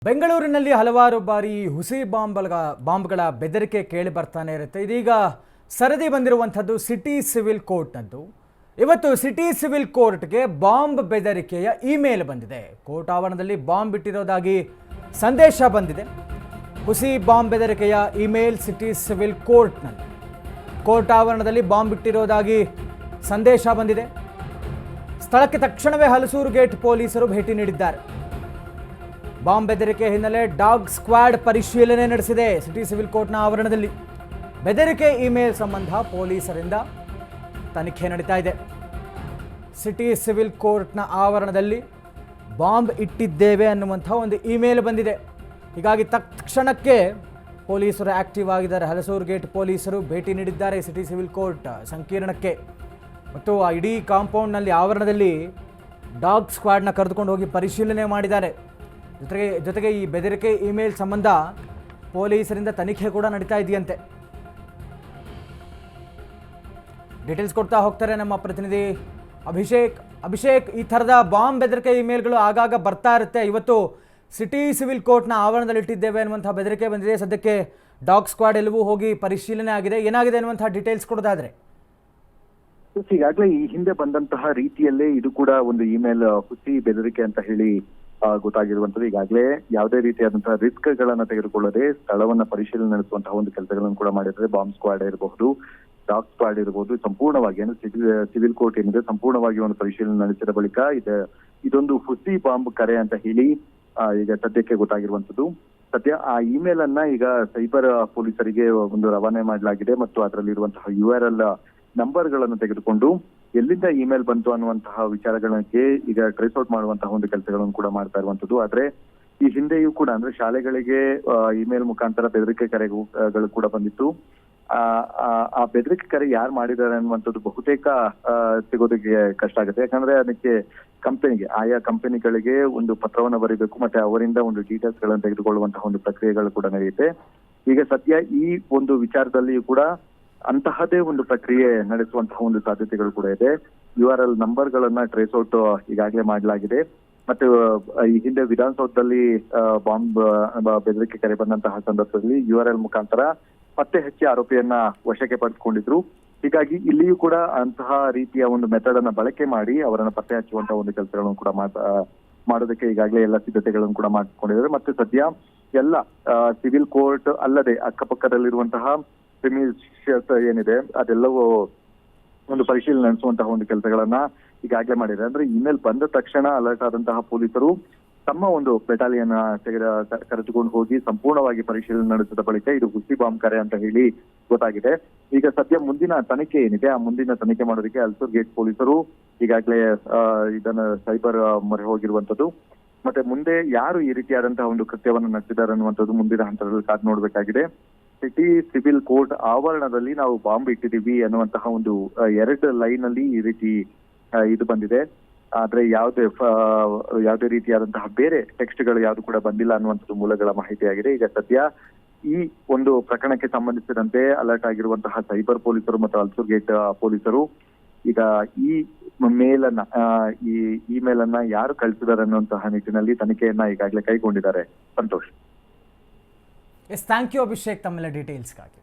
ಬೆಂಗಳೂರಿನಲ್ಲಿ ಹಲವಾರು ಬಾರಿ ಹುಸಿ ಬಾಂಬ್ಗಳ ಬೆದರಿಕೆ ಕೇಳಿ ಬರ್ತಾನೆ ಇರುತ್ತೆ. ಇದೀಗ ಸರದಿ ಬಂದಿರುವಂಥದ್ದು ಸಿಟಿ ಸಿವಿಲ್ ಕೋರ್ಟ್ನದ್ದು. ಇವತ್ತು ಸಿಟಿ ಸಿವಿಲ್ ಕೋರ್ಟ್ಗೆ ಬಾಂಬ್ ಬೆದರಿಕೆಯ ಇಮೇಲ್ ಬಂದಿದೆ. ಕೋರ್ಟ್ ಆವರಣದಲ್ಲಿ ಬಾಂಬ್ ಬಿಟ್ಟಿರೋದಾಗಿ ಸಂದೇಶ ಬಂದಿದೆ. ಹುಸಿ ಬಾಂಬ್ ಬೆದರಿಕೆಯ ಇಮೇಲ್ ಸಿಟಿ ಸಿವಿಲ್ ಕೋರ್ಟ್ನಲ್ಲಿ. ಕೋರ್ಟ್ ಆವರಣದಲ್ಲಿ ಬಾಂಬ್ ಬಿಟ್ಟಿರೋದಾಗಿ ಸಂದೇಶ ಬಂದಿದೆ. ಸ್ಥಳಕ್ಕೆ ತಕ್ಷಣವೇ ಹಲಸೂರು ಗೇಟ್ ಪೊಲೀಸರು ಭೇಟಿ ನೀಡಿದ್ದಾರೆ. ಬಾಂಬ್ ಬೆದರಿಕೆ ಹಿನ್ನೆಲೆ ಡಾಗ್ ಸ್ಕ್ವಾಡ್ ಪರಿಶೀಲನೆ ನಡೆಸಿದೆ ಸಿಟಿ ಸಿವಿಲ್ ಕೋರ್ಟ್ನ ಆವರಣದಲ್ಲಿ. ಬೆದರಿಕೆ ಇಮೇಲ್ ಸಂಬಂಧ ಪೊಲೀಸರಿಂದ ತನಿಖೆ ನಡೀತಾ ಇದೆ. ಸಿಟಿ ಸಿವಿಲ್ ಕೋರ್ಟ್ನ ಆವರಣದಲ್ಲಿ ಬಾಂಬ್ ಇಟ್ಟಿದ್ದೇವೆ ಅನ್ನುವಂಥ ಒಂದು ಇಮೇಲ್ ಬಂದಿದೆ. ಹೀಗಾಗಿ ತಕ್ಷಣಕ್ಕೆ ಪೊಲೀಸರು ಆಕ್ಟಿವ್ ಆಗಿದ್ದಾರೆ. ಹಲಸೂರು ಗೇಟ್ ಪೊಲೀಸರು ಭೇಟಿ ನೀಡಿದ್ದಾರೆ ಸಿಟಿ ಸಿವಿಲ್ ಕೋರ್ಟ್ ಸಂಕೀರ್ಣಕ್ಕೆ. ಮತ್ತು ಆ ಇಡೀ ಕಾಂಪೌಂಡ್ನಲ್ಲಿ ಆವರಣದಲ್ಲಿ ಡಾಗ್ ಸ್ಕ್ವಾಡ್ನ ಕರೆದುಕೊಂಡು ಹೋಗಿ ಪರಿಶೀಲನೆ ಮಾಡಿದ್ದಾರೆ. ಜೊತೆಗೆ ಈ ಬೆದರಿಕೆ ಇಮೇಲ್ ಸಂಬಂಧ ಪೊಲೀಸರಿಂದ ತನಿಖೆ ಕೂಡ ನಡೀತಾ ಇದೆಯಂತೆ. ಡೀಟೇಲ್ಸ್ ಕೊಡ್ತಾ ಹೋಗ್ತಾರೆ ನಮ್ಮ ಪ್ರತಿನಿಧಿ ಅಭಿಷೇಕ್. ಈ ಥರದ ಬಾಂಬ್ ಬೆದರಿಕೆ ಇಮೇಲ್ಗಳು ಆಗಾಗ ಬರ್ತಾ ಇರುತ್ತೆ. ಇವತ್ತು ಸಿಟಿ ಸಿವಿಲ್ ಕೋರ್ಟ್ನ ಆವರಣದಲ್ಲಿ ಇಟ್ಟಿದ್ದೇವೆ ಅನ್ನುವಂಥ ಬೆದರಿಕೆ ಬಂದಿದೆ. ಸದ್ಯಕ್ಕೆ ಡಾಗ್ ಸ್ಕ್ವಾಡ್ ಎಲ್ಲವೂ ಹೋಗಿ ಪರಿಶೀಲನೆ ಆಗಿದೆ. ಏನಾಗಿದೆ ಅನ್ನುವಂಥ ಡೀಟೇಲ್ಸ್ ಕೊಡೋದಾದ್ರೆ? ಈಗಾಗಲೇ ಈ ಹಿಂದೆ ಬಂದಂತಹ ರೀತಿಯಲ್ಲೇ ಇದು ಕೂಡ ಒಂದು ಇಮೇಲ್ ಹುಸಿ ಬೆದರಿಕೆ ಅಂತ ಹೇಳಿ ಗೊತ್ತಾಗಿರುವಂತದ್ದು. ಈಗಾಗಲೇ ಯಾವುದೇ ರೀತಿಯಾದಂತಹ ರಿಸ್ಕ್ ಗಳನ್ನ ತೆಗೆದುಕೊಳ್ಳದೆ ಸ್ಥಳವನ್ನ ಪರಿಶೀಲನೆ ನಡೆಸುವಂತಹ ಒಂದು ಕೆಲಸಗಳನ್ನು ಕೂಡ ಮಾಡಿದ್ರೆ. ಬಾಂಬ್ ಸ್ಕ್ವಾಡ್ ಇರಬಹುದು, ಡಾಗ್ ಸ್ಕ್ವಾಡ್ ಇರಬಹುದು, ಸಂಪೂರ್ಣವಾಗಿ ಸಿವಿಲ್ ಕೋರ್ಟ್ ಏನಿದೆ ಸಂಪೂರ್ಣವಾಗಿ ಒಂದು ಪರಿಶೀಲನೆ ನಡೆಸಿದ ಬಳಿಕ ಇದೊಂದು ಹುಸಿ ಬಾಂಬ್ ಕರೆ ಅಂತ ಹೇಳಿ ಈಗ ಸದ್ಯಕ್ಕೆ ಗೊತ್ತಾಗಿರುವಂತದ್ದು. ಸದ್ಯ ಆ ಇಮೇಲ್ ಅನ್ನ ಈಗ ಸೈಬರ್ ಪೊಲೀಸರಿಗೆ ಒಂದು ರವಾನೆ ಮಾಡಲಾಗಿದೆ ಮತ್ತು ಅದರಲ್ಲಿರುವಂತಹ URL ನಂಬರ್ ಗಳನ್ನು ತೆಗೆದುಕೊಂಡು ಎಲ್ಲಿಂದ ಇಮೇಲ್ ಬಂತು ಅನ್ನುವಂತಹ ವಿಚಾರಗಳಿಗೆ ಈಗ ಟ್ರೇಸ್ ಔಟ್ ಮಾಡುವಂತಹ ಒಂದು ಕೆಲಸಗಳನ್ನು ಕೂಡ ಮಾಡ್ತಾ ಇರುವಂತದ್ದು. ಆದ್ರೆ ಈ ಹಿಂದೆಯೂ ಕೂಡ ಅಂದ್ರೆ ಶಾಲೆಗಳಿಗೆ ಇಮೇಲ್ ಮುಖಾಂತರ ಬೆದರಿಕೆ ಕರೆಗಳು ಕೂಡ ಬಂದಿತ್ತು. ಆ ಬೆದರಿಕೆ ಕರೆ ಯಾರು ಮಾಡಿದ್ದಾರೆ ಅನ್ನುವಂಥದ್ದು ಬಹುತೇಕ ಸಿಗೋದಕ್ಕೆ ಕಷ್ಟ ಆಗುತ್ತೆ. ಯಾಕಂದ್ರೆ ಅದಕ್ಕೆ ಆಯಾ ಕಂಪನಿಗಳಿಗೆ ಒಂದು ಪತ್ರವನ್ನು ಬರೀಬೇಕು, ಮತ್ತೆ ಅವರಿಂದ ಒಂದು ಡೀಟೇಲ್ಸ್ ಗಳನ್ನು ತೆಗೆದುಕೊಳ್ಳುವಂತಹ ಒಂದು ಪ್ರಕ್ರಿಯೆಗಳು ಕೂಡ ನಡೆಯುತ್ತೆ. ಈಗ ಸದ್ಯ ಈ ಒಂದು ವಿಚಾರದಲ್ಲಿಯೂ ಕೂಡ ಅಂತಹದೇ ಒಂದು ಪ್ರಕ್ರಿಯೆ ನಡೆಸುವಂತಹ ಒಂದು ಸಾಧ್ಯತೆಗಳು ಕೂಡ ಇದೆ. URL ನಂಬರ್ ಗಳನ್ನ ಟ್ರೇಸ್ ಔಟ್ ಈಗಾಗಲೇ ಮಾಡಲಾಗಿದೆ. ಮತ್ತೆ ಈ ಹಿಂದೆ ವಿಧಾನಸೌಧದಲ್ಲಿ ಬಾಂಬ್ ಬೆದರಿಕೆ ಕರೆ ಬಂದಂತಹ ಸಂದರ್ಭದಲ್ಲಿ URL ಮುಖಾಂತರ ಪತ್ತೆ ಹಚ್ಚಿ ಆರೋಪಿಯನ್ನ ವಶಕ್ಕೆ ಪಡೆದುಕೊಂಡಿದ್ರು. ಹೀಗಾಗಿ ಇಲ್ಲಿಯೂ ಕೂಡ ಅಂತಹ ರೀತಿಯ ಒಂದು ಮೆಥಡ್ ಅನ್ನ ಬಳಕೆ ಮಾಡಿ ಅವರನ್ನ ಪತ್ತೆ ಹಚ್ಚುವಂತಹ ಒಂದು ಕೆಲಸಗಳನ್ನು ಕೂಡ ಮಾಡೋದಕ್ಕೆ ಈಗಾಗಲೇ ಎಲ್ಲ ಸಿದ್ಧತೆಗಳನ್ನು ಕೂಡ ಮಾಡಿಕೊಂಡಿದ್ದಾರೆ. ಮತ್ತೆ ಸದ್ಯ ಎಲ್ಲ ಸಿವಿಲ್ ಕೋರ್ಟ್ ಅಲ್ಲದೆ ಅಕ್ಕಪಕ್ಕದಲ್ಲಿರುವಂತಹ ಏನಿದೆ ಅದೆಲ್ಲವೂ ಒಂದು ಪರಿಶೀಲನೆ ನಡೆಸುವಂತಹ ಒಂದು ಕೆಲಸಗಳನ್ನ ಈಗಾಗಲೇ ಮಾಡಿದ್ದಾರೆ. ಅಂದ್ರೆ ಇಮೇಲ್ ಬಂದ ತಕ್ಷಣ ಅಲರ್ಟ್ ಆದಂತಹ ಪೊಲೀಸರು ತಮ್ಮ ಒಂದು ಬೆಟಾಲಿಯನ್ ಕರೆದುಕೊಂಡು ಹೋಗಿ ಸಂಪೂರ್ಣವಾಗಿ ಪರಿಶೀಲನೆ ನಡೆಸಿದ ಬಳಿಕ ಇದು ಹುಸಿ ಬಾಂಬ್ ಕರೆ ಅಂತ ಹೇಳಿ ಗೊತ್ತಾಗಿದೆ. ಈಗ ಸದ್ಯ ಮುಂದಿನ ತನಿಖೆ ಏನಿದೆ ಆ ಮುಂದಿನ ತನಿಖೆ ಮಾಡೋದಕ್ಕೆ ಹಲಸೂರು ಗೇಟ್ ಪೊಲೀಸರು ಈಗಾಗಲೇ ಇದನ್ನ ಸೈಬರ್ ಮೊರೆ ಹೋಗಿರುವಂತದ್ದು. ಮತ್ತೆ ಮುಂದೆ ಯಾರು ಈ ರೀತಿಯಾದಂತಹ ಒಂದು ಕೃತ್ಯವನ್ನು ನಡೆಸಿದ್ದಾರೆ ಅನ್ನುವಂಥದ್ದು ಮುಂದಿನ ಹಂತದಲ್ಲಿ ಕಾದು ನೋಡ್ಬೇಕಾಗಿದೆ. ಸಿಟಿ ಸಿವಿಲ್ ಕೋರ್ಟ್ ಆವರಣದಲ್ಲಿ ನಾವು ಬಾಂಬ್ ಇಟ್ಟಿದೀವಿ ಅನ್ನುವಂತಹ ಒಂದು 2 ಲೈನ್ ಅಲ್ಲಿ ಈ ರೀತಿ ಇದು ಬಂದಿದೆ. ಆದ್ರೆ ಯಾವುದೇ ರೀತಿಯಾದಂತಹ ಬೇರೆ ಟೆಕ್ಸ್ಟ್ ಗಳು ಯಾವ್ದು ಕೂಡ ಬಂದಿಲ್ಲ ಅನ್ನುವಂಥದ್ದು ಮೂಲಗಳ ಮಾಹಿತಿಯಾಗಿದೆ. ಈಗ ಸದ್ಯ ಈ ಒಂದು ಪ್ರಕರಣಕ್ಕೆ ಸಂಬಂಧಿಸಿದಂತೆ ಅಲರ್ಟ್ ಆಗಿರುವಂತಹ ಸೈಬರ್ ಪೊಲೀಸರು ಮತ್ತು ಹಲಸೂರು ಗೇಟ್ ಪೊಲೀಸರು ಈಗ ಈ ಇಮೇಲ್ ಅನ್ನ ಯಾರು ಕಳಿಸಿದ್ದಾರೆ ಅನ್ನುವಂತಹ ನಿಟ್ಟಿನಲ್ಲಿ ತನಿಖೆಯನ್ನ ಈಗಾಗಲೇ ಕೈಗೊಂಡಿದ್ದಾರೆ. ಸಂತೋಷ್. ಥ್ಯಾಂಕ್ ಯು ಅಭಿಷೇಕ್ ತಮ್ಮೆಲ್ಲ ಡೀಟೇಲ್ಸ್ಗಾಗಿ.